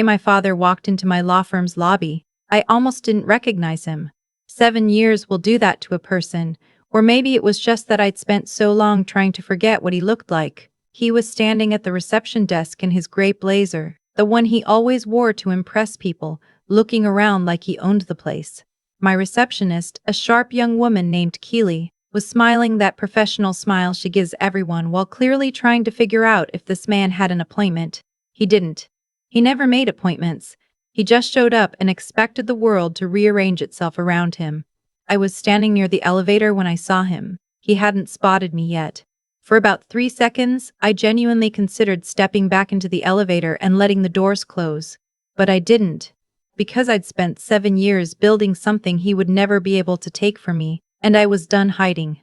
My father walked into my law firm's lobby. I almost didn't recognize him. 7 years will do that to a person, or maybe it was just that I'd spent so long trying to forget what he looked like. He was standing at the reception desk in his gray blazer, the one he always wore to impress people, looking around like he owned the place. My receptionist, a sharp young woman named Keely, was smiling that professional smile she gives everyone while clearly trying to figure out if this man had an appointment. He didn't. He never made appointments. He just showed up and expected the world to rearrange itself around him. I was standing near the elevator when I saw him. He hadn't spotted me yet. For about 3 seconds, I genuinely considered stepping back into the elevator and letting the doors close. But I didn't. Because I'd spent 7 years building something he would never be able to take from me, and I was done hiding.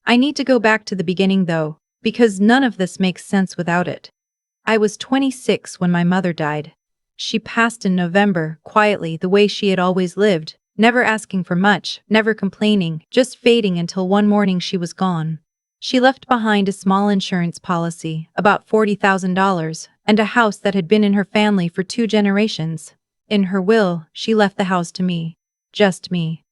I need to go back to the beginning though, because none of this makes sense without it. I was 26 when my mother died. She passed in November, quietly, the way she had always lived, never asking for much, never complaining, just fading until one morning she was gone. She left behind a small insurance policy, about $40,000, and a house that had been in her family for 2 generations. In her will, she left the house to me. Just me.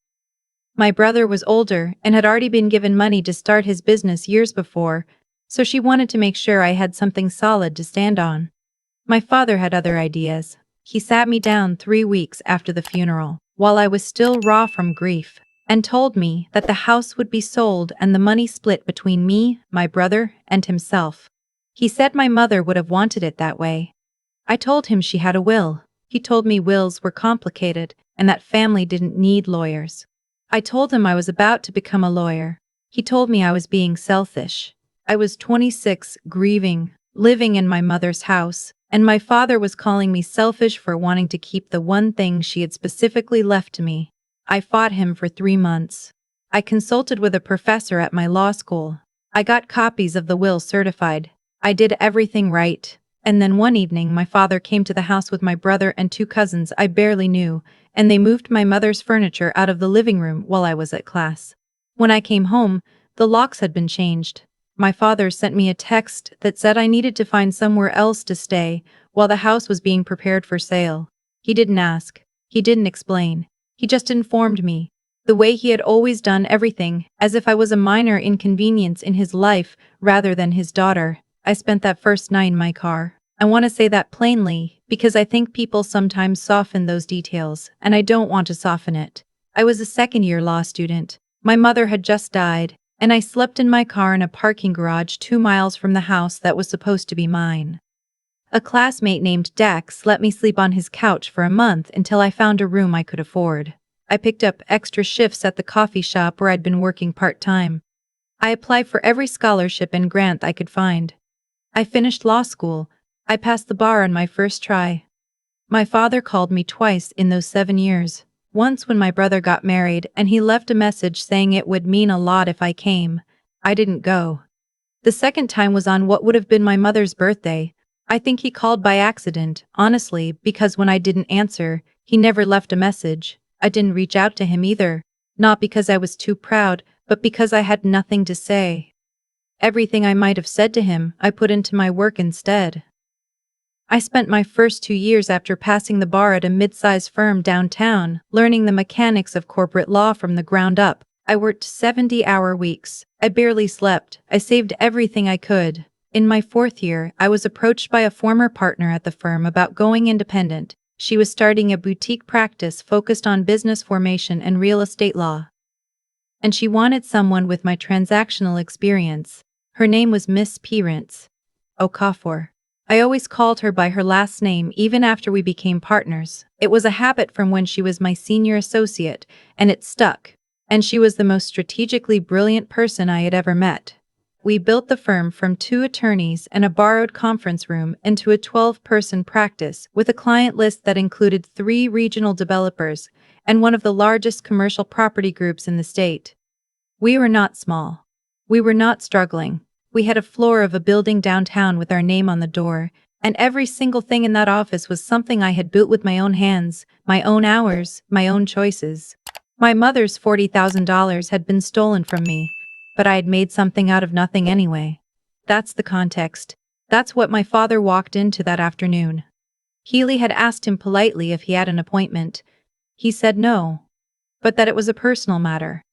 My brother was older and had already been given money to start his business years before, so she wanted to make sure I had something solid to stand on. My father had other ideas. He sat me down 3 weeks after the funeral, while I was still raw from grief, and told me that the house would be sold and the money split between me, my brother, and himself. He said my mother would have wanted it that way. I told him she had a will. He told me wills were complicated and that family didn't need lawyers. I told him I was about to become a lawyer. He told me I was being selfish. I was 26, grieving, living in my mother's house, and my father was calling me selfish for wanting to keep the one thing she had specifically left to me. I fought him for 3 months. I consulted with a professor at my law school. I got copies of the will certified. I did everything right. And then one evening my father came to the house with my brother and 2 cousins I barely knew, and they moved my mother's furniture out of the living room while I was at class. When I came home, the locks had been changed. My father sent me a text that said I needed to find somewhere else to stay while the house was being prepared for sale. He didn't ask. He didn't explain. He just informed me, the way he had always done everything, as if I was a minor inconvenience in his life rather than his daughter. I spent that first night in my car. I want to say that plainly, because I think people sometimes soften those details, and I don't want to soften it. I was a second-year law student. My mother had just died, and I slept in my car in a parking garage 2 miles from the house that was supposed to be mine. A classmate named Dex let me sleep on his couch for a month until I found a room I could afford. I picked up extra shifts at the coffee shop where I'd been working part-time. I applied for every scholarship and grant I could find. I finished law school. I passed the bar on my first try. My father called me twice in those 7 years. Once when my brother got married and he left a message saying it would mean a lot if I came. I didn't go. The second time was on what would have been my mother's birthday. I think he called by accident, honestly, because when I didn't answer, he never left a message. I didn't reach out to him either. Not because I was too proud, but because I had nothing to say. Everything I might have said to him, I put into my work instead. I spent my first 2 years after passing the bar at a mid-sized firm downtown, learning the mechanics of corporate law from the ground up. I worked 70-hour weeks. I barely slept. I saved everything I could. In my 4th year, I was approached by a former partner at the firm about going independent. She was starting a boutique practice focused on business formation and real estate law. And she wanted someone with my transactional experience. Her name was Miss Pirance Okafor. I always called her by her last name even after we became partners. It was a habit from when she was my senior associate, and it stuck. And she was the most strategically brilliant person I had ever met. We built the firm from 2 attorneys and a borrowed conference room into a 12-person practice with a client list that included 3 regional developers and one of the largest commercial property groups in the state. We were not small. We were not struggling. We had a floor of a building downtown with our name on the door, and every single thing in that office was something I had built with my own hands, my own hours, my own choices. My mother's $40,000 had been stolen from me, but I had made something out of nothing anyway. That's the context. That's what my father walked into that afternoon. Healy had asked him politely if he had an appointment. He said no, but that it was a personal matter.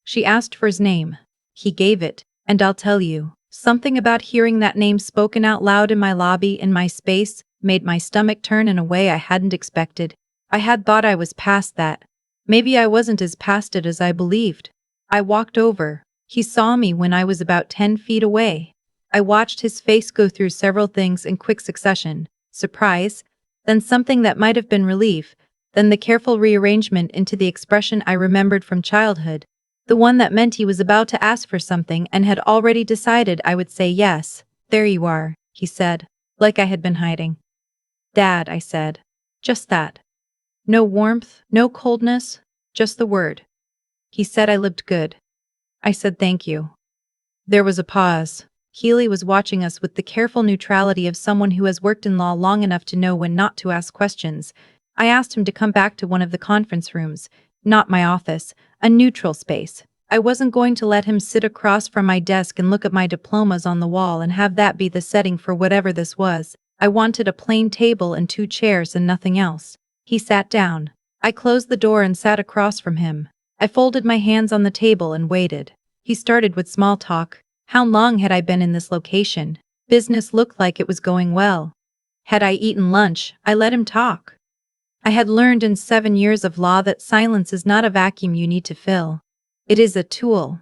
She asked for his name. He gave it, and I'll tell you, something about hearing that name spoken out loud in my lobby in my space made my stomach turn in a way I hadn't expected. I had thought I was past that. Maybe I wasn't as past it as I believed. I walked over. He saw me when I was about 10 feet away. I watched his face go through several things in quick succession. Surprise, then something that might have been relief, then the careful rearrangement into the expression I remembered from childhood. The one that meant he was about to ask for something and had already decided I would say yes. There you are, he said, like I had been hiding. Dad, I said. Just that. No warmth, no coldness, just the word. He said I looked good. I said thank you. There was a pause. Healy was watching us with the careful neutrality of someone who has worked in law long enough to know when not to ask questions. I asked him to come back to one of the conference rooms, not my office, a neutral space. I wasn't going to let him sit across from my desk and look at my diplomas on the wall and have that be the setting for whatever this was. I wanted a plain table and 2 chairs and nothing else. He sat down. I closed the door and sat across from him. I folded my hands on the table and waited. He started with small talk. How long had I been in this location? Business looked like it was going well. Had I eaten lunch? I let him talk. I had learned in 7 years of law that silence is not a vacuum you need to fill. It is a tool.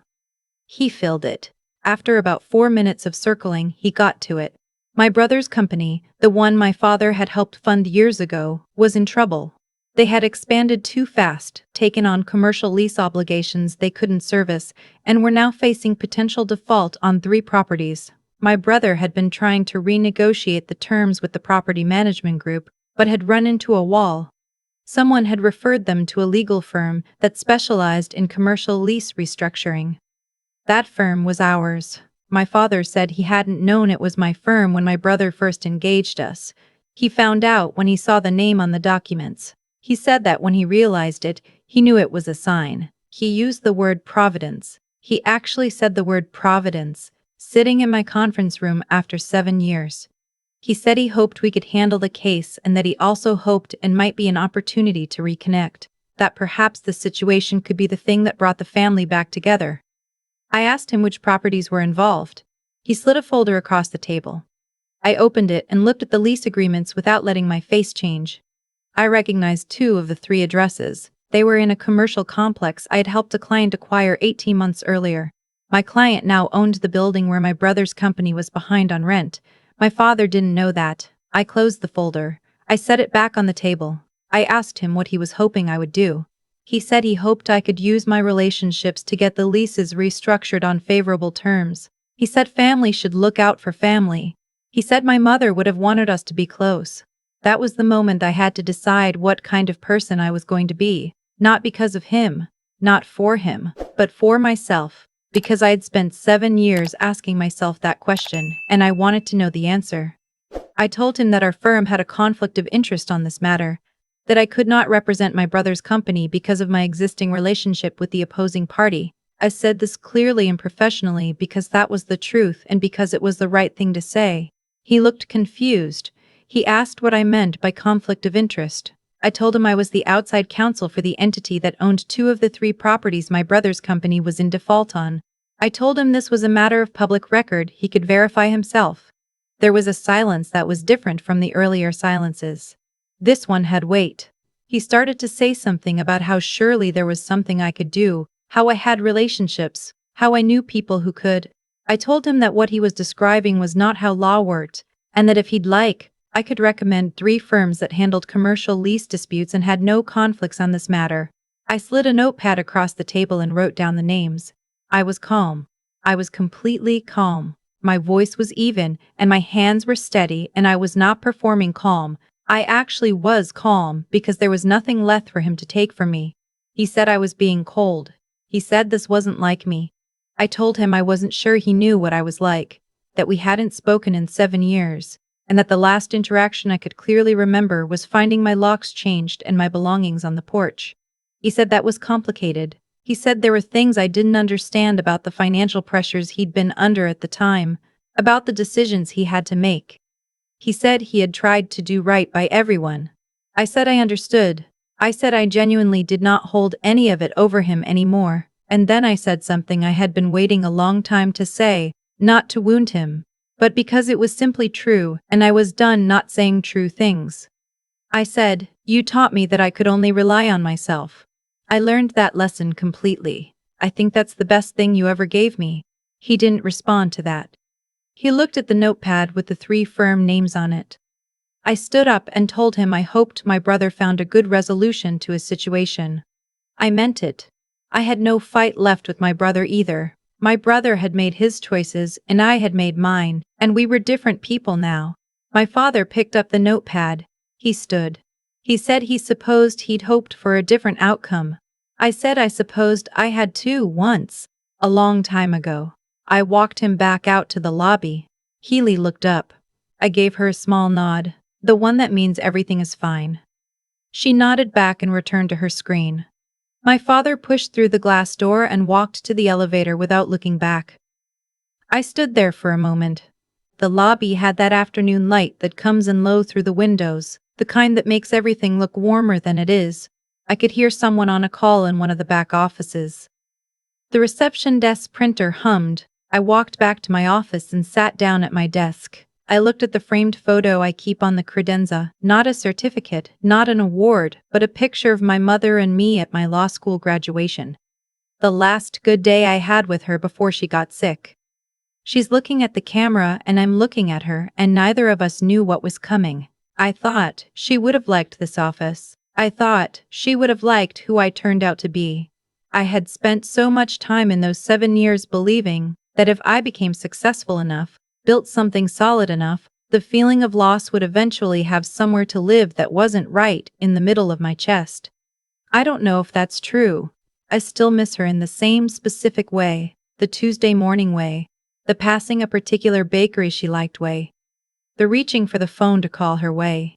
He filled it. After about 4 minutes of circling, he got to it. My brother's company, the one my father had helped fund years ago, was in trouble. They had expanded too fast, taken on commercial lease obligations they couldn't service, and were now facing potential default on 3 properties. My brother had been trying to renegotiate the terms with the property management group, but had run into a wall. Someone had referred them to a legal firm that specialized in commercial lease restructuring. That firm was ours. My father said he hadn't known it was my firm when my brother first engaged us. He found out when he saw the name on the documents. He said that when he realized it, he knew it was a sign. He used the word providence. He actually said the word providence, sitting in my conference room after 7 years. He said he hoped we could handle the case and that he also hoped it might be an opportunity to reconnect, that perhaps the situation could be the thing that brought the family back together. I asked him which properties were involved. He slid a folder across the table. I opened it and looked at the lease agreements without letting my face change. I recognized 2 of the 3 addresses. They were in a commercial complex I had helped a client acquire 18 months earlier. My client now owned the building where my brother's company was behind on rent. My father didn't know that. I closed the folder. I set it back on the table. I asked him what he was hoping I would do. He said he hoped I could use my relationships to get the leases restructured on favorable terms. He said family should look out for family. He said my mother would have wanted us to be close. That was the moment I had to decide what kind of person I was going to be, not because of him, not for him, but for myself, because I had spent 7 years asking myself that question, and I wanted to know the answer. I told him that our firm had a conflict of interest on this matter, that I could not represent my brother's company because of my existing relationship with the opposing party. I said this clearly and professionally because that was the truth and because it was the right thing to say. He looked confused. He asked what I meant by conflict of interest. I told him I was the outside counsel for the entity that owned 2 of the 3 properties my brother's company was in default on. I told him this was a matter of public record he could verify himself. There was a silence that was different from the earlier silences. This one had weight. He started to say something about how surely there was something I could do, how I had relationships, how I knew people who could. I told him that what he was describing was not how law worked, and that if he'd like, I could recommend 3 firms that handled commercial lease disputes and had no conflicts on this matter. I slid a notepad across the table and wrote down the names. I was calm. I was completely calm. My voice was even, and my hands were steady, and I was not performing calm. I actually was calm because there was nothing left for him to take from me. He said I was being cold. He said this wasn't like me. I told him I wasn't sure he knew what I was like, that we hadn't spoken in 7 years. And that the last interaction I could clearly remember was finding my locks changed and my belongings on the porch. He said that was complicated. He said there were things I didn't understand about the financial pressures he'd been under at the time, about the decisions he had to make. He said he had tried to do right by everyone. I said I understood. I said I genuinely did not hold any of it over him anymore, and then I said something I had been waiting a long time to say, not to wound him, but because it was simply true and I was done not saying true things. I said, "You taught me that I could only rely on myself. I learned that lesson completely. I think that's the best thing you ever gave me." He didn't respond to that. He looked at the notepad with the 3 firm names on it. I stood up and told him I hoped my brother found a good resolution to his situation. I meant it. I had no fight left with my brother either. My brother had made his choices and I had made mine, and we were different people now. My father picked up the notepad. He stood. He said he supposed he'd hoped for a different outcome. I said I supposed I had too once, a long time ago. I walked him back out to the lobby. Healy looked up. I gave her a small nod, the one that means everything is fine. She nodded back and returned to her screen. My father pushed through the glass door and walked to the elevator without looking back. I stood there for a moment. The lobby had that afternoon light that comes in low through the windows, the kind that makes everything look warmer than it is. I could hear someone on a call in one of the back offices. The reception desk printer hummed. I walked back to my office and sat down at my desk. I looked at the framed photo I keep on the credenza, not a certificate, not an award, but a picture of my mother and me at my law school graduation. The last good day I had with her before she got sick. She's looking at the camera and I'm looking at her, and neither of us knew what was coming. I thought she would have liked this office. I thought she would have liked who I turned out to be. I had spent so much time in those 7 years believing that if I became successful enough, built something solid enough, the feeling of loss would eventually have somewhere to live that wasn't right in the middle of my chest. I don't know if that's true. I still miss her in the same specific way, the Tuesday morning way, the passing a particular bakery she liked way, the reaching for the phone to call her way.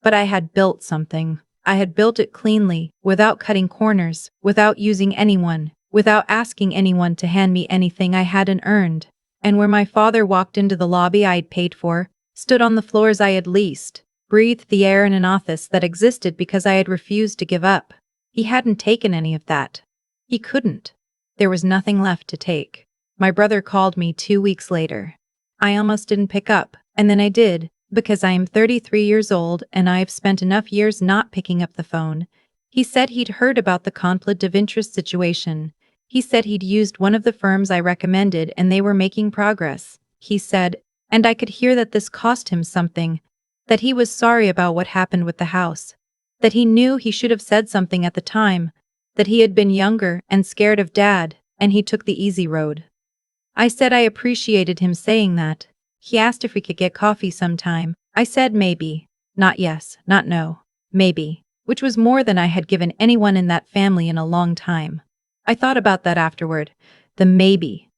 But I had built something. I had built it cleanly, without cutting corners, without using anyone, without asking anyone to hand me anything I hadn't earned. And where my father walked into the lobby I had paid for, stood on the floors I had leased, breathed the air in an office that existed because I had refused to give up. He hadn't taken any of that. He couldn't. There was nothing left to take. My brother called me 2 weeks later. I almost didn't pick up, and then I did, because I am 33 years old and I have spent enough years not picking up the phone. He said he'd heard about the conflict of interest situation. He said he'd used one of the firms I recommended and they were making progress. He said, and I could hear that this cost him something, that he was sorry about what happened with the house, that he knew he should have said something at the time, that he had been younger and scared of Dad, and he took the easy road. I said I appreciated him saying that. He asked if we could get coffee sometime. I said maybe. Not yes, not no. Maybe. Which was more than I had given anyone in that family in a long time. I thought about that afterward. The maybe.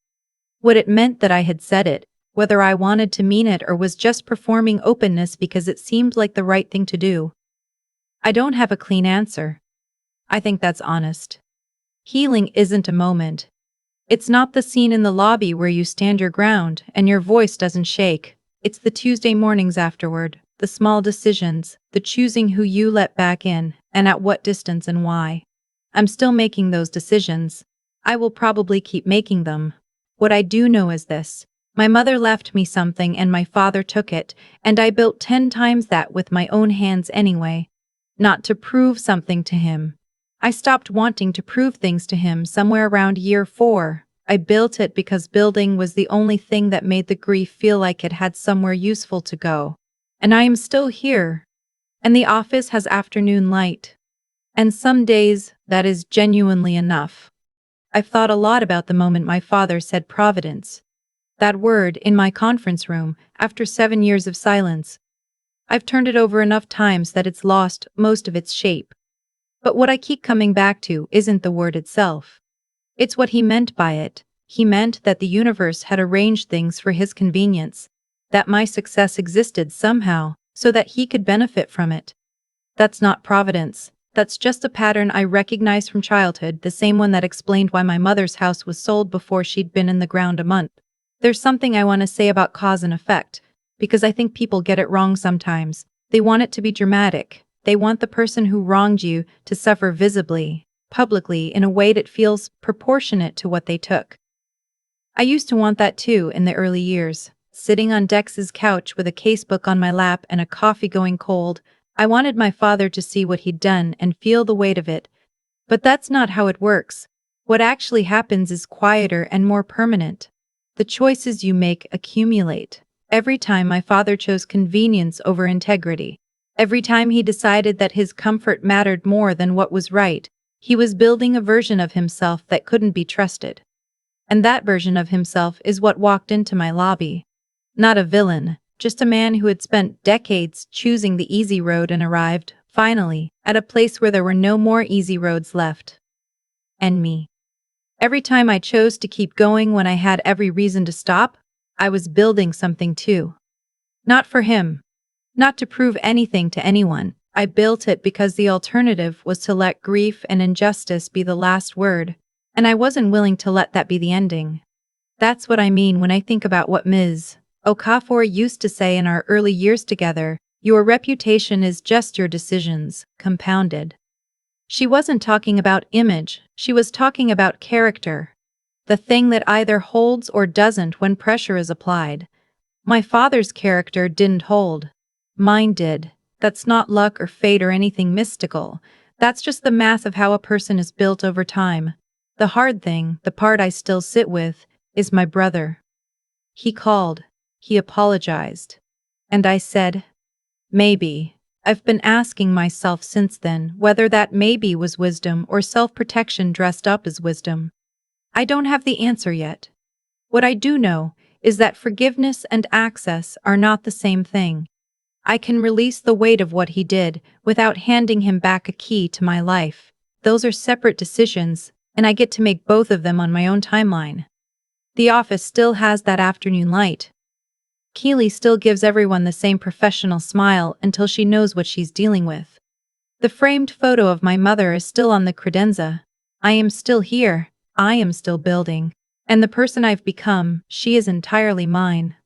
What it meant that I had said it, whether I wanted to mean it or was just performing openness because it seemed like the right thing to do. I don't have a clean answer. I think that's honest. Healing isn't a moment. It's not the scene in the lobby where you stand your ground and your voice doesn't shake. It's the Tuesday mornings afterward, the small decisions, the choosing who you let back in, and at what distance and why. I'm still making those decisions. I will probably keep making them. What I do know is this. My mother left me something and my father took it, and I built 10 times that with my own hands anyway. Not to prove something to him. I stopped wanting to prove things to him somewhere around year 4. I built it because building was the only thing that made the grief feel like it had somewhere useful to go. And I am still here. And the office has afternoon light. And some days, that is genuinely enough. I've thought a lot about the moment my father said Providence. That word in my conference room, after 7 years of silence. I've turned it over enough times that it's lost most of its shape. But what I keep coming back to isn't the word itself. It's what he meant by it. He meant that the universe had arranged things for his convenience, that my success existed somehow, so that he could benefit from it. That's not providence. That's just a pattern I recognize from childhood, the same one that explained why my mother's house was sold before she'd been in the ground a month. There's something I want to say about cause and effect, because I think people get it wrong sometimes. They want it to be dramatic. They want the person who wronged you to suffer visibly, publicly, in a way that feels proportionate to what they took. I used to want that too in the early years. Sitting on Dex's couch with a casebook on my lap and a coffee going cold, I wanted my father to see what he'd done and feel the weight of it. But that's not how it works. What actually happens is quieter and more permanent. The choices you make accumulate. Every time my father chose convenience over integrity, every time he decided that his comfort mattered more than what was right, he was building a version of himself that couldn't be trusted. And that version of himself is what walked into my lobby. Not a villain, just a man who had spent decades choosing the easy road and arrived, finally, at a place where there were no more easy roads left. And me. Every time I chose to keep going when I had every reason to stop, I was building something too. Not for him. Not to prove anything to anyone. I built it because the alternative was to let grief and injustice be the last word, and I wasn't willing to let that be the ending. That's what I mean when I think about what Ms. Okafor used to say in our early years together: your reputation is just your decisions, compounded. She wasn't talking about image, she was talking about character. The thing that either holds or doesn't when pressure is applied. My father's character didn't hold. Mine did. That's not luck or fate or anything mystical. That's just the math of how a person is built over time. The hard thing, the part I still sit with, is my brother. He called. He apologized. And I said, maybe. I've been asking myself since then whether that maybe was wisdom or self-protection dressed up as wisdom. I don't have the answer yet. What I do know is that forgiveness and access are not the same thing. I can release the weight of what he did without handing him back a key to my life. Those are separate decisions, and I get to make both of them on my own timeline. The office still has that afternoon light. Keely still gives everyone the same professional smile until she knows what she's dealing with. The framed photo of my mother is still on the credenza. I am still here, I am still building. And the person I've become, she is entirely mine.